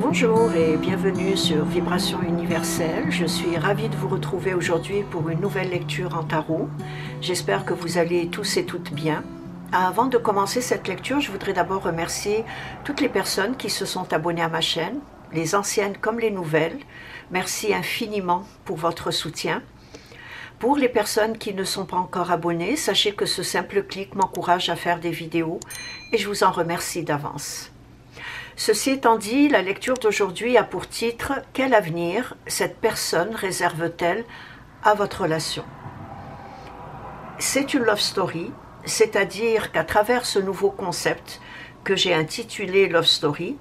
Bonjour et bienvenue sur Vibration Universelle. Je suis ravie de vous retrouver aujourd'hui pour une nouvelle lecture en tarot. J'espère que vous allez tous et toutes bien. Avant de commencer cette lecture, je voudrais d'abord remercier toutes les personnes qui se sont abonnées à ma chaîne, les anciennes comme les nouvelles. Merci infiniment pour votre soutien. Pour les personnes qui ne sont pas encore abonnées, sachez que ce simple clic m'encourage à faire des vidéos et je vous en remercie d'avance. Ceci étant dit, la lecture d'aujourd'hui a pour titre « Quel avenir cette personne réserve-t-elle à votre relation ?» C'est une love story, c'est-à-dire qu'à travers ce nouveau concept que j'ai intitulé Love Story,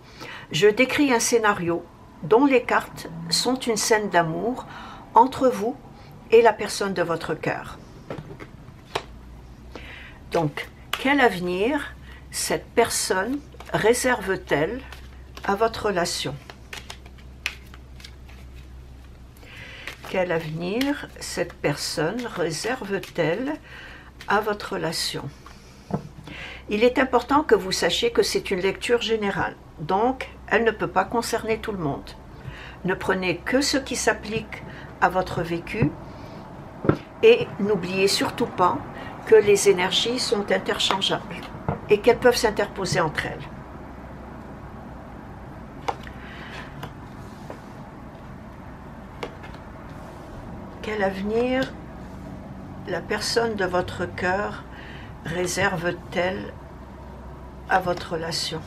je décris un scénario dont les cartes sont une scène d'amour entre vous et la personne de votre cœur. Donc, quel avenir cette personne réserve-t-elle à votre relation? Quel avenir cette personne réserve-t-elle à votre relation? Il est important que vous sachiez que c'est une lecture générale, donc elle ne peut pas concerner tout le monde. Ne prenez que ce qui s'applique à votre vécu et n'oubliez surtout pas que les énergies sont interchangeables et qu'elles peuvent s'interposer entre elles. Quel avenir la personne de votre cœur réserve-t-elle à votre relation?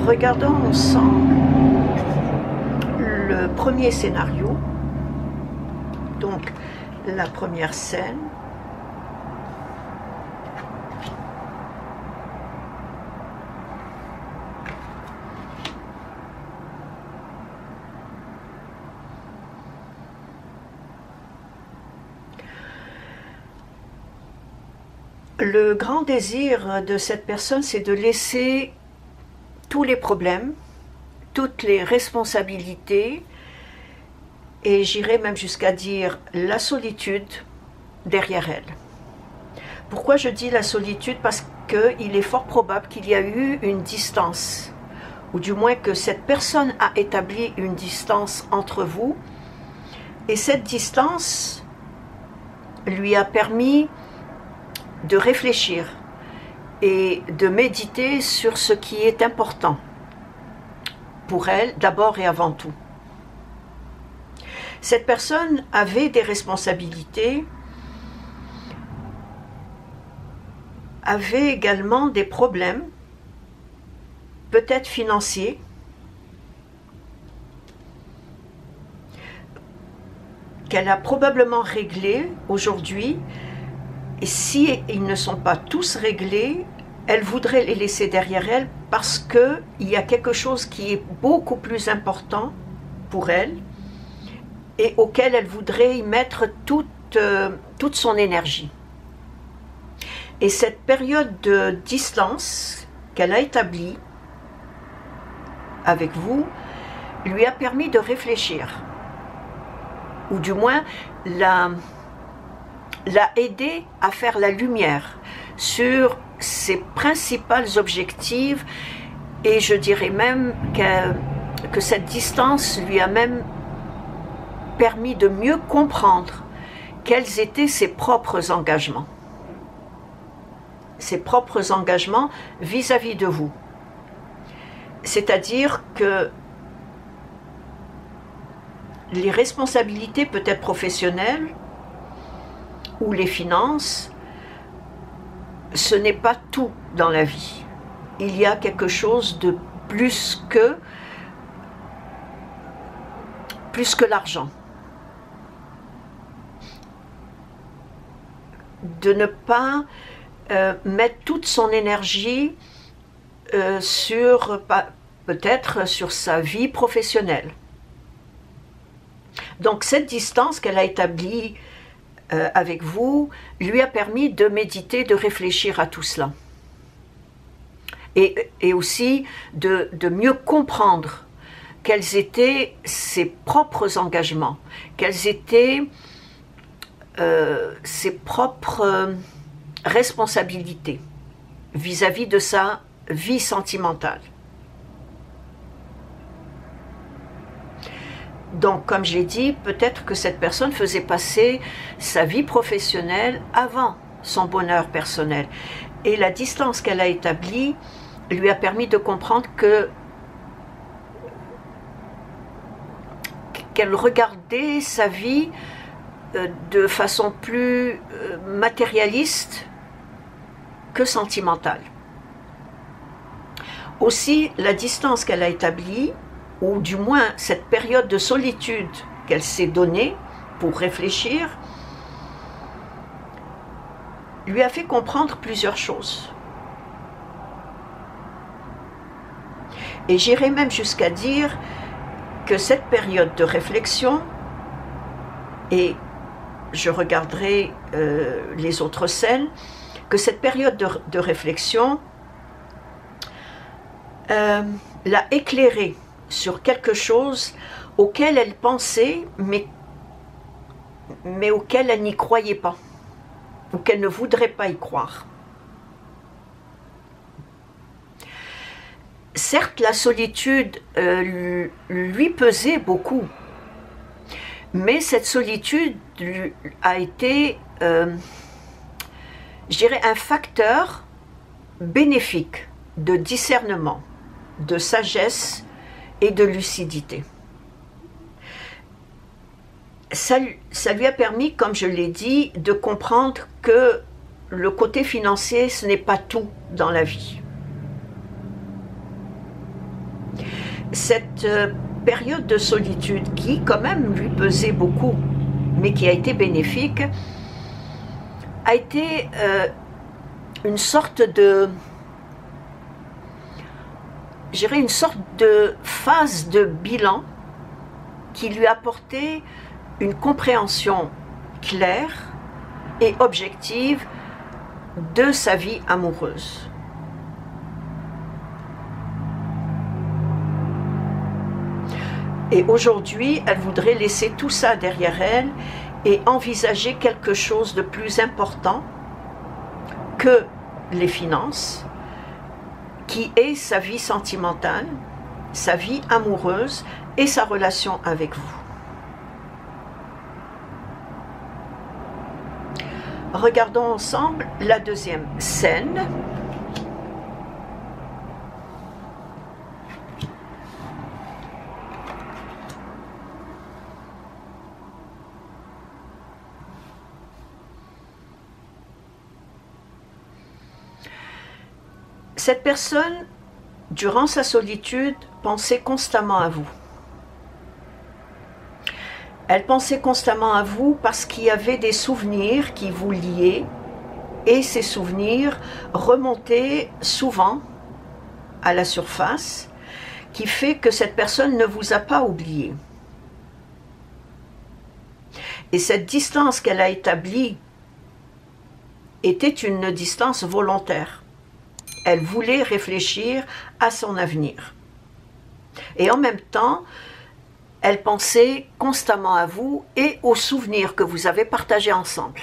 Regardons ensemble le premier scénario, donc la première scène. Le grand désir de cette personne, c'est de laisser tous les problèmes, toutes les responsabilités, et j'irai même jusqu'à dire la solitude derrière elle. Pourquoi je dis la solitude? Parce qu'il est fort probable qu'il y a eu une distance, ou du moins que cette personne a établi une distance entre vous, et cette distance lui a permis de réfléchir et de méditer sur ce qui est important pour elle, d'abord et avant tout. Cette personne avait des responsabilités, avait également des problèmes, peut-être financiers, qu'elle a probablement réglés aujourd'hui. Et si ils ne sont pas tous réglés, elle voudrait les laisser derrière elle parce qu'il y a quelque chose qui est beaucoup plus important pour elle et auquel elle voudrait y mettre toute son énergie. Et cette période de distance qu'elle a établie avec vous lui a permis de réfléchir, ou du moins l'a aidé à faire la lumière sur ses principaux objectifs, et je dirais même que cette distance lui a même permis de mieux comprendre quels étaient ses propres engagements vis-à-vis de vous. C'est-à-dire que les responsabilités peut-être professionnelles ou les finances, ce n'est pas tout dans la vie. Il y a quelque chose de plus que l'argent. De ne pas mettre toute son énergie peut-être sur sa vie professionnelle. Donc cette distance qu'elle a établie avec vous lui a permis de méditer, de réfléchir à tout cela. Et aussi de mieux comprendre quels étaient ses propres engagements, quelles étaient ses propres responsabilités vis-à-vis de sa vie sentimentale. Donc, comme je l'ai dit, peut-être que cette personne faisait passer sa vie professionnelle avant son bonheur personnel. Et la distance qu'elle a établie lui a permis de comprendre qu'elle regardait sa vie de façon plus matérialiste que sentimentale. Aussi, la distance qu'elle a établie, ou du moins cette période de solitude qu'elle s'est donnée pour réfléchir, lui a fait comprendre plusieurs choses. Et j'irai même jusqu'à dire que cette période de réflexion, et je regarderai les autres scènes, que cette période de réflexion l'a éclairée sur quelque chose auquel elle pensait, mais auquel elle n'y croyait pas, ou qu'elle ne voudrait pas y croire. Certes, la solitude lui pesait beaucoup, mais cette solitude a été, je dirais, un facteur bénéfique de discernement, de sagesse et de lucidité. Ça lui a permis, comme je l'ai dit, de comprendre que le côté financier, ce n'est pas tout dans la vie. Cette période de solitude qui, quand même, lui pesait beaucoup, mais qui a été bénéfique, a été une sorte de, je dirais, une sorte de phase de bilan qui lui a apporté une compréhension claire et objective de sa vie amoureuse. Et aujourd'hui, elle voudrait laisser tout ça derrière elle et envisager quelque chose de plus important que les finances, qui est sa vie sentimentale, sa vie amoureuse et sa relation avec vous. Regardons ensemble la deuxième scène. Cette personne, durant sa solitude, pensait constamment à vous. Elle pensait constamment à vous parce qu'il y avait des souvenirs qui vous liaient, et ces souvenirs remontaient souvent à la surface, qui fait que cette personne ne vous a pas oublié. Et cette distance qu'elle a établie était une distance volontaire. Elle voulait réfléchir à son avenir. Et en même temps, elle pensait constamment à vous et aux souvenirs que vous avez partagés ensemble.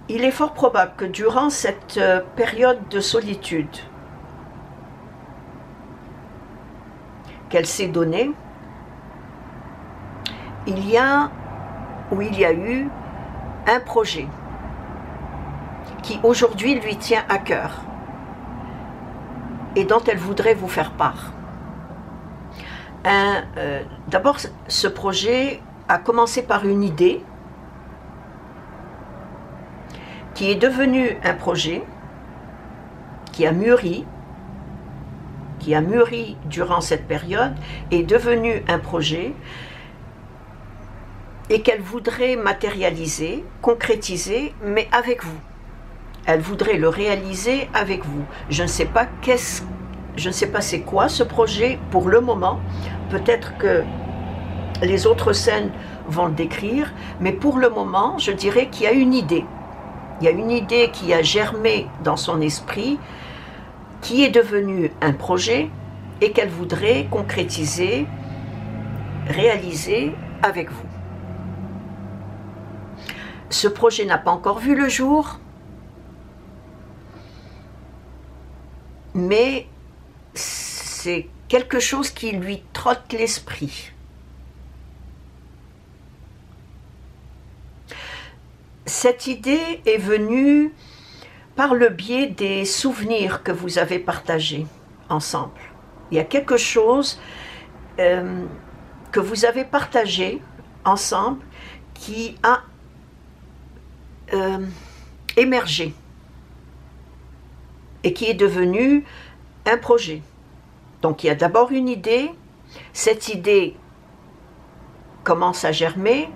Il est fort probable que durant cette période de solitude qu'elle s'est donnée, il y a eu un projet qui aujourd'hui lui tient à cœur et dont elle voudrait vous faire part. D'abord, ce projet a commencé par une idée qui est devenu un projet qui a mûri durant cette période, est devenu un projet et qu'elle voudrait matérialiser, concrétiser, mais avec vous. Elle voudrait le réaliser avec vous. Je ne sais pas c'est quoi ce projet pour le moment. Peut-être que les autres scènes vont le décrire, mais pour le moment, je dirais qu'il y a une idée. Il y a une idée qui a germé dans son esprit, qui est devenue un projet et qu'elle voudrait concrétiser, réaliser avec vous. Ce projet n'a pas encore vu le jour, mais c'est quelque chose qui lui trotte l'esprit. Cette idée est venue par le biais des souvenirs que vous avez partagés ensemble. Il y a quelque chose que vous avez partagé ensemble qui a émergé et qui est devenu un projet. Donc il y a d'abord une idée, cette idée commence à germer,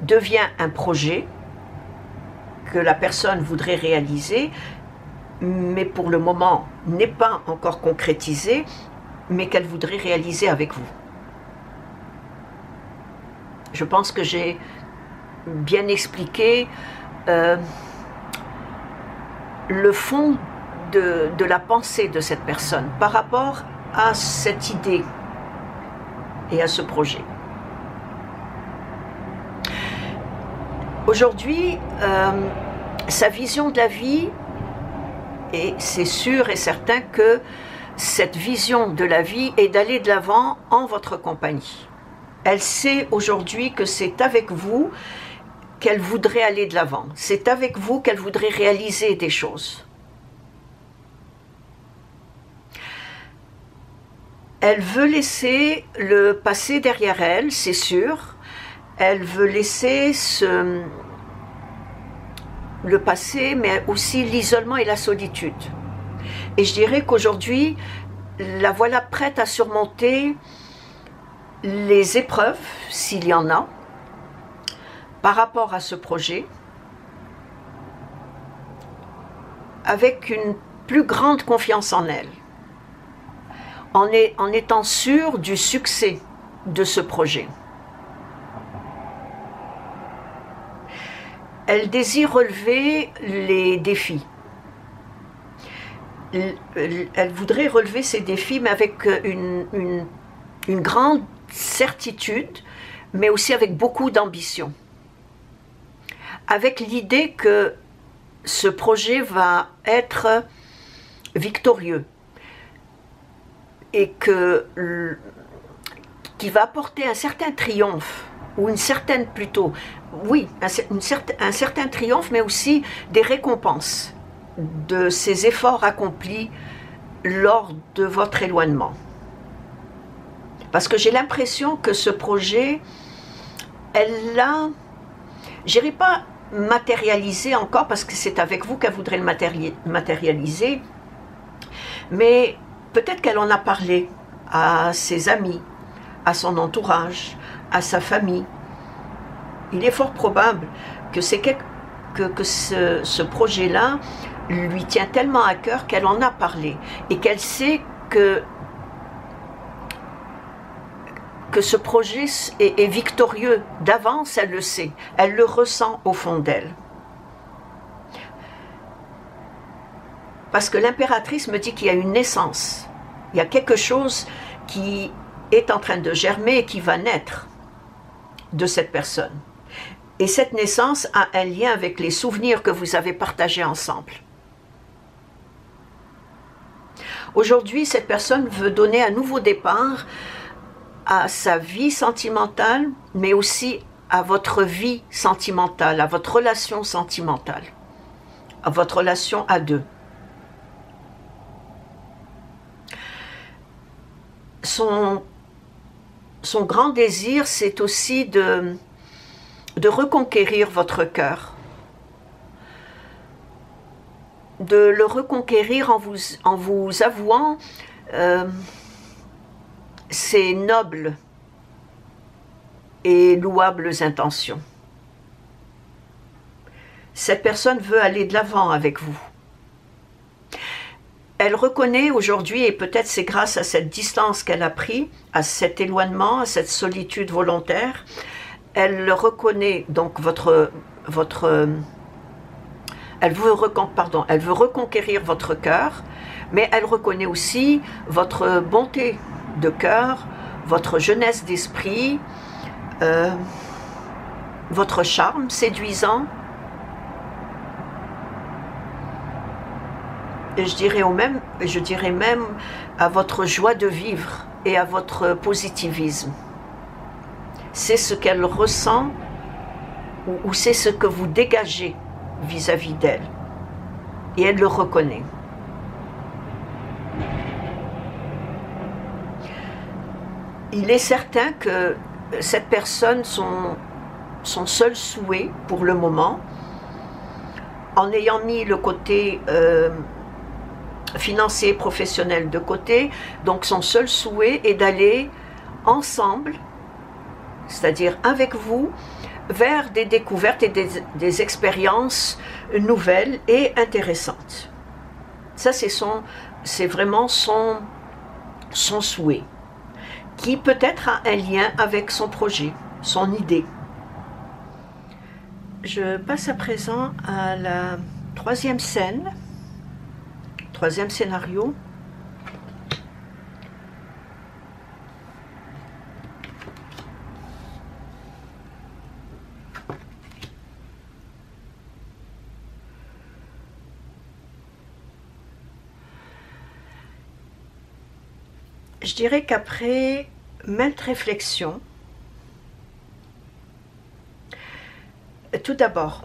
devient un projet que la personne voudrait réaliser, mais pour le moment n'est pas encore concrétisé, mais qu'elle voudrait réaliser avec vous. Je pense que j'ai bien expliqué le fond de la pensée de cette personne par rapport à cette idée et à ce projet. Aujourd'hui, sa vision de la vie, et c'est sûr et certain que cette vision de la vie est d'aller de l'avant en votre compagnie. Elle sait aujourd'hui que c'est avec vous qu'elle voudrait aller de l'avant. C'est avec vous qu'elle voudrait réaliser des choses. Elle veut laisser le passé derrière elle, c'est sûr. Elle veut laisser le passé, mais aussi l'isolement et la solitude. Et je dirais qu'aujourd'hui, la voilà prête à surmonter les épreuves, s'il y en a, par rapport à ce projet, avec une plus grande confiance en elle, en étant sûre du succès de ce projet. Elle désire relever les défis. Elle voudrait relever ces défis, mais avec une grande certitude, mais aussi avec beaucoup d'ambition. Avec l'idée que ce projet va être victorieux et qui va apporter un certain triomphe, ou une certaine plutôt, oui, un certain triomphe, mais aussi des récompenses de ces efforts accomplis lors de votre éloignement. Parce que j'ai l'impression que ce projet, elle l'a, je n'irai pas matérialiser encore, parce que c'est avec vous qu'elle voudrait le matérialiser, mais peut-être qu'elle en a parlé à ses amis, à son entourage, à sa famille. Il est fort probable que ce projet-là lui tient tellement à cœur qu'elle en a parlé et qu'elle sait que ce projet est victorieux. D'avance, elle le sait. Elle le ressent au fond d'elle. Parce que l'impératrice me dit qu'il y a une naissance. Il y a quelque chose qui est en train de germer et qui va naître de cette personne. Et cette naissance a un lien avec les souvenirs que vous avez partagés ensemble. Aujourd'hui, cette personne veut donner un nouveau départ à sa vie sentimentale, mais aussi à votre vie sentimentale, à votre relation sentimentale, à votre relation à deux. Son grand désir, c'est aussi de reconquérir votre cœur, de le reconquérir en vous avouant ses nobles et louables intentions. Cette personne veut aller de l'avant avec vous. Elle reconnaît aujourd'hui, et peut-être c'est grâce à cette distance qu'elle a pris, à cet éloignement, à cette solitude volontaire, elle reconnaît donc elle veut reconquérir votre cœur, mais elle reconnaît aussi votre bonté de cœur, votre jeunesse d'esprit, votre charme séduisant. Et je dirais même à votre joie de vivre et à votre positivisme. C'est ce qu'elle ressent ou c'est ce que vous dégagez vis-à-vis d'elle. Et elle le reconnaît. Il est certain que cette personne, son seul souhait pour le moment, en ayant mis le côté financier, professionnel de côté, donc son seul souhait est d'aller ensemble, c'est-à-dire avec vous, vers des découvertes et des expériences nouvelles et intéressantes. Ça, c'est vraiment son souhait, qui peut-être a un lien avec son projet, son idée. Je passe à présent à la troisième scène, troisième scénario. Je dirais qu'après maintes réflexions, tout d'abord,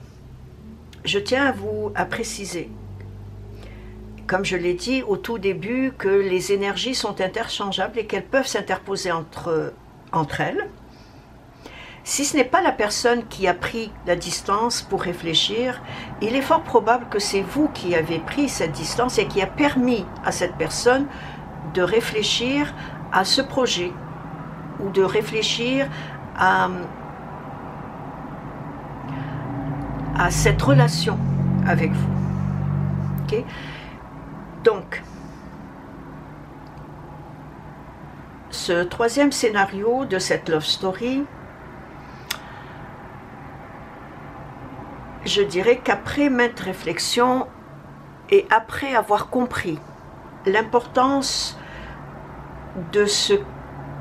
je tiens à préciser, comme je l'ai dit au tout début, que les énergies sont interchangeables et qu'elles peuvent s'interposer entre elles. Si ce n'est pas la personne qui a pris la distance pour réfléchir, il est fort probable que c'est vous qui avez pris cette distance et qui a permis à cette personne de réfléchir à ce projet ou de réfléchir à cette relation avec vous. Okay? Donc, ce troisième scénario de cette love story, je dirais qu'après maintes réflexions et après avoir compris l'importance de ce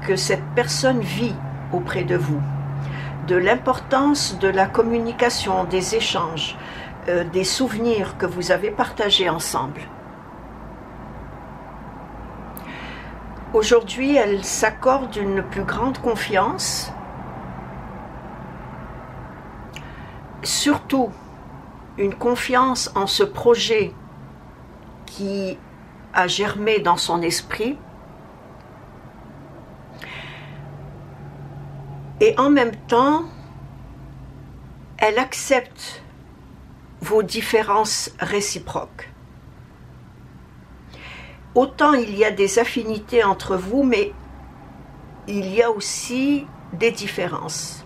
que cette personne vit auprès de vous, de l'importance de la communication, des échanges, des souvenirs que vous avez partagés ensemble. Aujourd'hui, elle s'accorde une plus grande confiance, surtout une confiance en ce projet qui a germé dans son esprit, et en même temps, elle accepte vos différences réciproques. Autant il y a des affinités entre vous, mais il y a aussi des différences.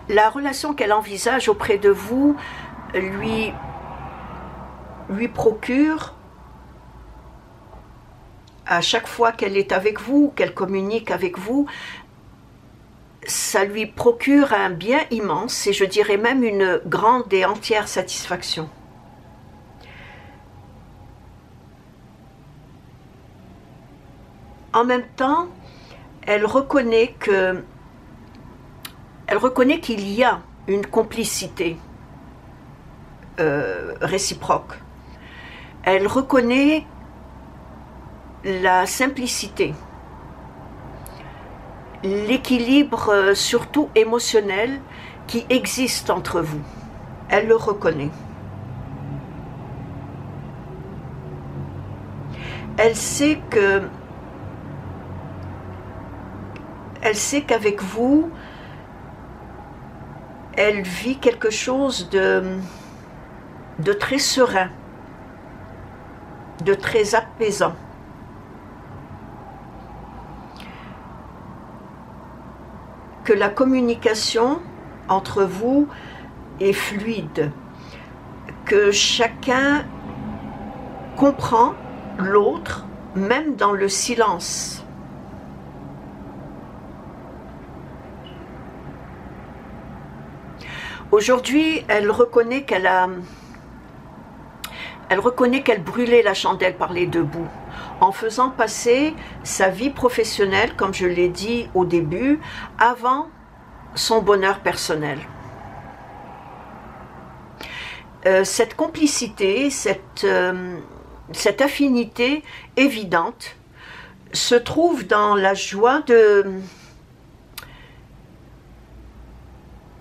La relation qu'elle envisage auprès de vous lui procure, à chaque fois qu'elle est avec vous, qu'elle communique avec vous, ça lui procure un bien immense et je dirais même une grande et entière satisfaction. En même temps, elle reconnaît qu'il y a une complicité réciproque. Elle reconnaît la simplicité, l'équilibre surtout émotionnel qui existe entre vous. Elle le reconnaît. Elle sait qu'avec vous, elle vit quelque chose de très serein. de très apaisant. Que la communication entre vous est fluide, que chacun comprend l'autre, même dans le silence. Aujourd'hui, elle reconnaît qu'elle brûlait la chandelle par les deux bouts, en faisant passer sa vie professionnelle, comme je l'ai dit au début, avant son bonheur personnel. Cette complicité, cette affinité évidente se trouve dans la joie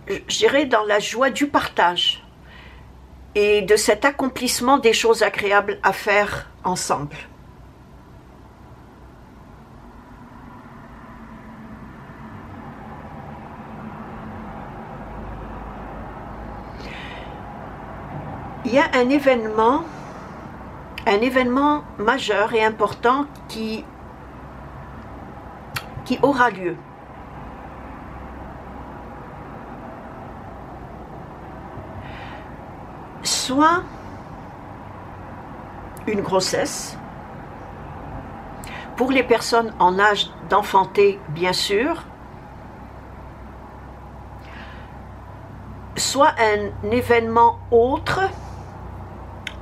je dirais dans la joie du partage et de cet accomplissement des choses agréables à faire ensemble. Il y a un événement majeur et important qui aura lieu. Soit une grossesse, pour les personnes en âge d'enfanter, bien sûr, soit un événement autre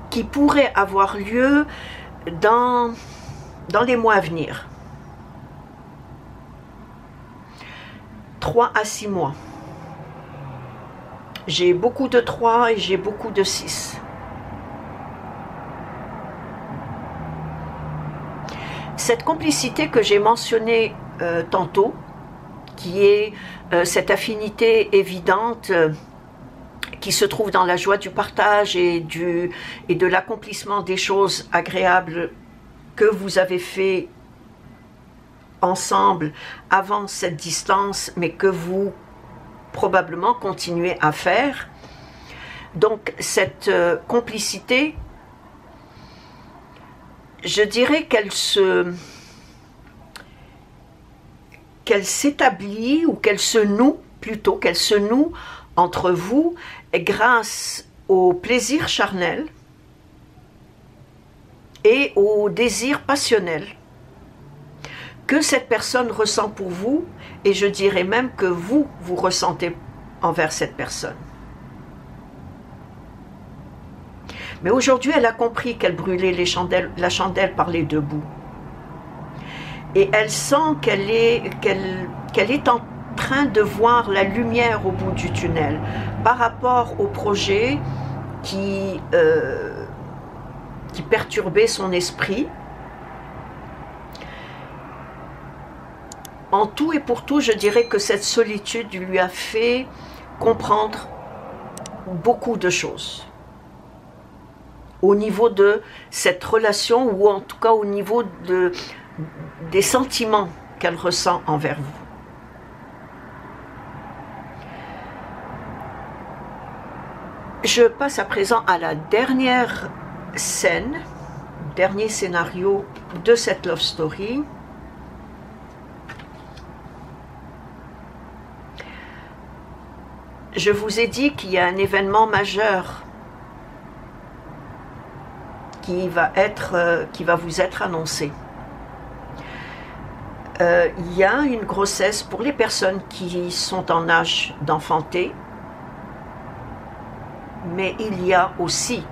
qui pourrait avoir lieu dans les mois à venir. 3 à 6 mois. J'ai beaucoup de 3 et j'ai beaucoup de 6. Cette complicité que j'ai mentionnée tantôt, qui est cette affinité évidente qui se trouve dans la joie du partage et de l'accomplissement des choses agréables que vous avez fait ensemble avant cette distance, mais que vous probablement continuez à faire. Donc cette complicité, je dirais qu'elle s'établit ou qu'elle se noue, plutôt qu'elle se noue entre vous grâce au plaisir charnel et au désir passionnel que cette personne ressent pour vous, et je dirais même que vous ressentez envers cette personne. Mais aujourd'hui, elle a compris qu'elle brûlait la chandelle par les deux bouts. Et elle sent qu'elle est en train de voir la lumière au bout du tunnel par rapport au projet qui perturbait son esprit. En tout et pour tout, je dirais que cette solitude lui a fait comprendre beaucoup de choses au niveau de cette relation, ou en tout cas au niveau des sentiments qu'elle ressent envers vous. Je passe à présent à la dernière scène, dernier scénario de cette love story. Je vous ai dit qu'il y a un événement majeur qui va vous être annoncé. Il y a une grossesse pour les personnes qui sont en âge d'enfanter, mais il y a aussi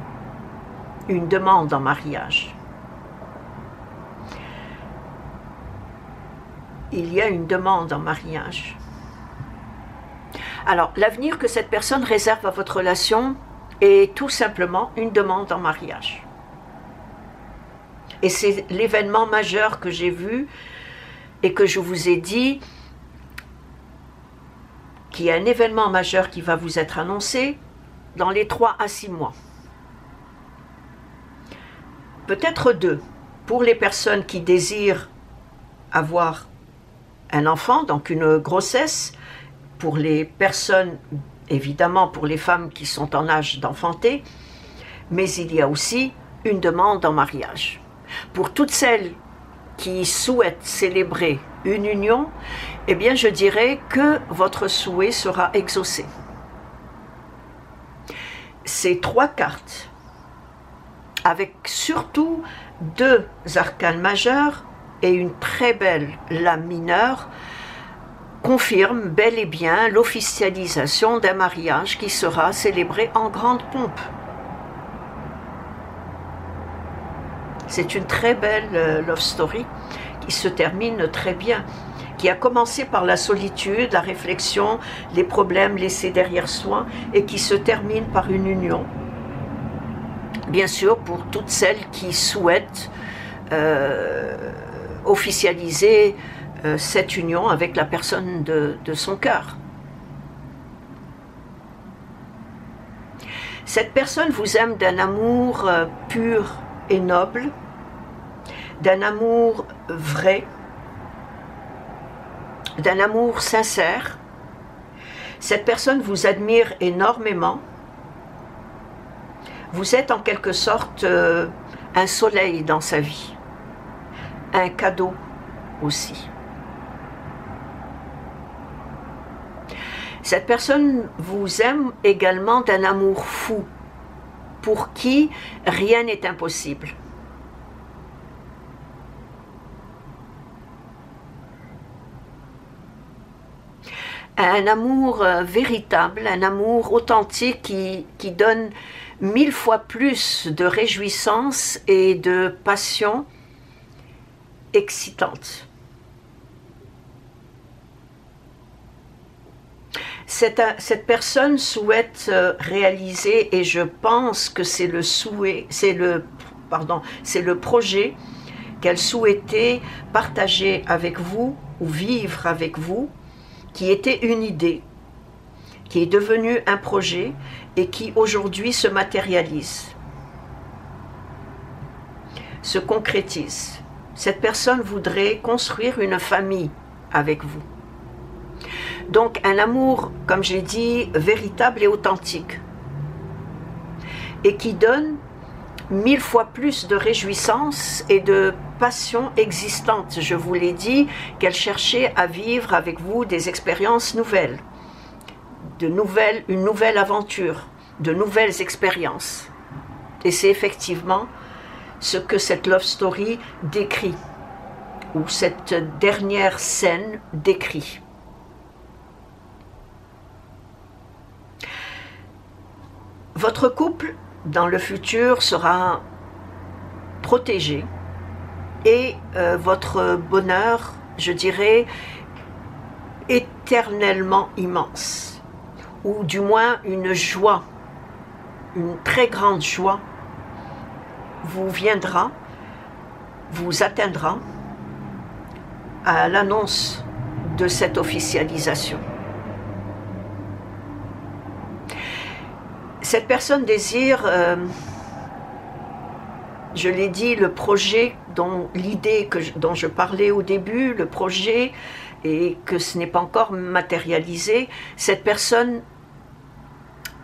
une demande en mariage. Il y a une demande en mariage. Alors, l'avenir que cette personne réserve à votre relation est tout simplement une demande en mariage. Et c'est l'événement majeur que j'ai vu et que je vous ai dit, qu'il y a un événement majeur qui va vous être annoncé dans les 3 à 6 mois. Peut-être 2, pour les personnes qui désirent avoir un enfant, donc une grossesse, pour les personnes, évidemment pour les femmes qui sont en âge d'enfanter, mais il y a aussi une demande en mariage. Pour toutes celles qui souhaitent célébrer une union, eh bien je dirais que votre souhait sera exaucé. Ces 3 cartes, avec surtout 2 arcanes majeures et une très belle lame mineure, confirment bel et bien l'officialisation d'un mariage qui sera célébré en grande pompe. C'est une très belle love story qui se termine très bien, qui a commencé par la solitude, la réflexion, les problèmes laissés derrière soi et qui se termine par une union. Bien sûr, pour toutes celles qui souhaitent officialiser cette union avec la personne de son cœur. Cette personne vous aime d'un amour pur et noble, d'un amour vrai, d'un amour sincère. Cette personne vous admire énormément. Vous êtes en quelque sorte un soleil dans sa vie, un cadeau aussi. Cette personne vous aime également d'un amour fou, pour qui rien n'est impossible. Un amour véritable, un amour authentique qui donne 1000 fois plus de réjouissance et de passion excitante. Cette personne souhaite réaliser, et je pense que c'est le souhait, c'est le projet qu'elle souhaitait partager avec vous ou vivre avec vous, qui était une idée, qui est devenue un projet et qui aujourd'hui se matérialise, se concrétise. Cette personne voudrait construire une famille avec vous. Donc un amour, comme j'ai dit, véritable et authentique, et qui donne 1000 fois plus de réjouissance et de passion existante. Je vous l'ai dit, qu'elle cherchait à vivre avec vous des expériences nouvelles, une nouvelle aventure, de nouvelles expériences. Et c'est effectivement ce que cette love story décrit, ou cette dernière scène décrit. Votre couple, dans le futur, sera protégé et votre bonheur, je dirais, éternellement immense, ou du moins une joie, une très grande joie vous viendra, vous atteindra à l'annonce de cette officialisation. Cette personne désire, je l'ai dit, le projet, l'idée dont je parlais au début, le projet, et que ce n'est pas encore matérialisé. Cette personne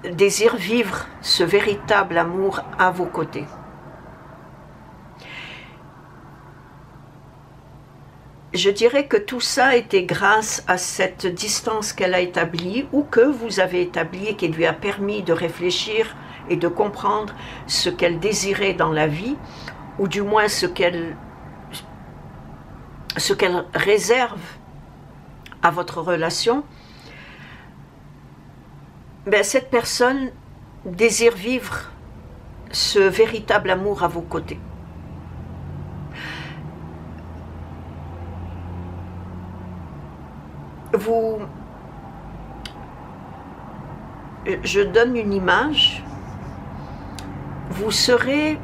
désire vivre ce véritable amour à vos côtés. Je dirais que tout ça était grâce à cette distance qu'elle a établie, ou que vous avez établie, et qui lui a permis de réfléchir et de comprendre ce qu'elle désirait dans la vie, ou du moins ce qu'elle réserve à votre relation. Ben, cette personne désire vivre ce véritable amour à vos côtés. Je donne une image. Vous serez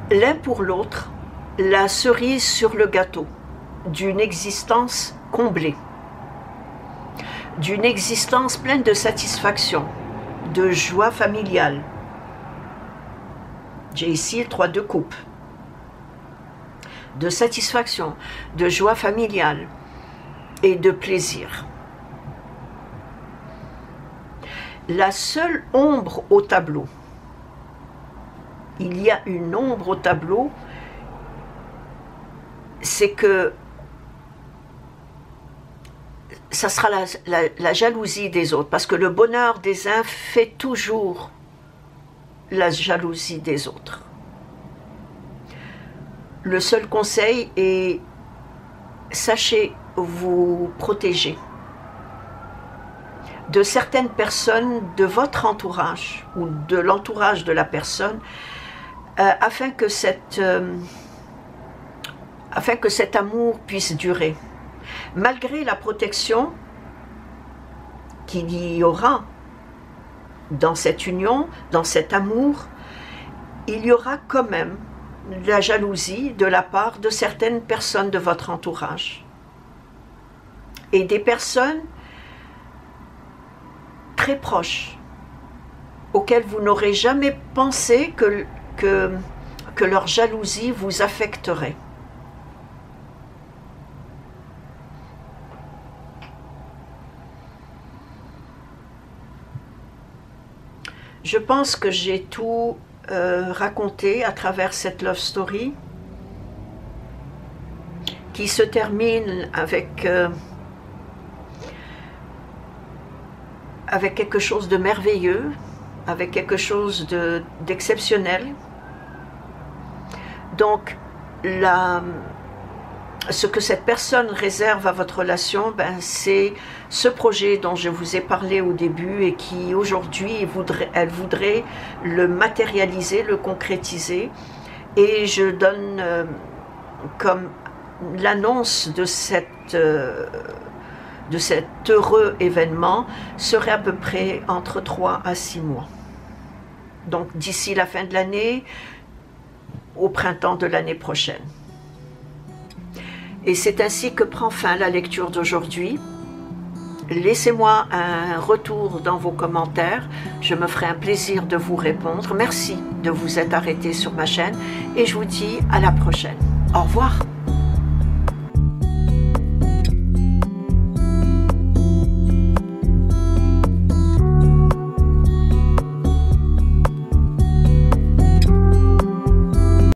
l'un pour l'autre la cerise sur le gâteau d'une existence comblée, d'une existence pleine de satisfaction, de joie familiale. J'ai ici le 3 de coupe. De satisfaction, de joie familiale et de plaisir. La seule ombre au tableau, il y a une ombre au tableau, c'est que ça sera la jalousie des autres, parce que le bonheur des uns fait toujours la jalousie des autres. Le seul conseil est, sachez vous protéger de certaines personnes de votre entourage ou de l'entourage de la personne afin que cet amour puisse durer. Malgré la protection qu'il y aura dans cette union, dans cet amour, il y aura quand même de la jalousie de la part de certaines personnes de votre entourage. Et des personnes très proches, auxquelles vous n'aurez jamais pensé que leur jalousie vous affecterait. Je pense que j'ai tout raconté à travers cette love story qui se termine avec quelque chose de merveilleux, avec quelque chose d'exceptionnel. Donc, ce que cette personne réserve à votre relation, c'est ce projet dont je vous ai parlé au début et qui aujourd'hui, elle voudrait le matérialiser, le concrétiser. Et je donne comme l'annonce de cet heureux événement serait à peu près entre 3 à 6 mois. Donc d'ici la fin de l'année, au printemps de l'année prochaine. Et c'est ainsi que prend fin la lecture d'aujourd'hui. Laissez-moi un retour dans vos commentaires, je me ferai un plaisir de vous répondre. Merci de vous être arrêté sur ma chaîne et je vous dis à la prochaine. Au revoir.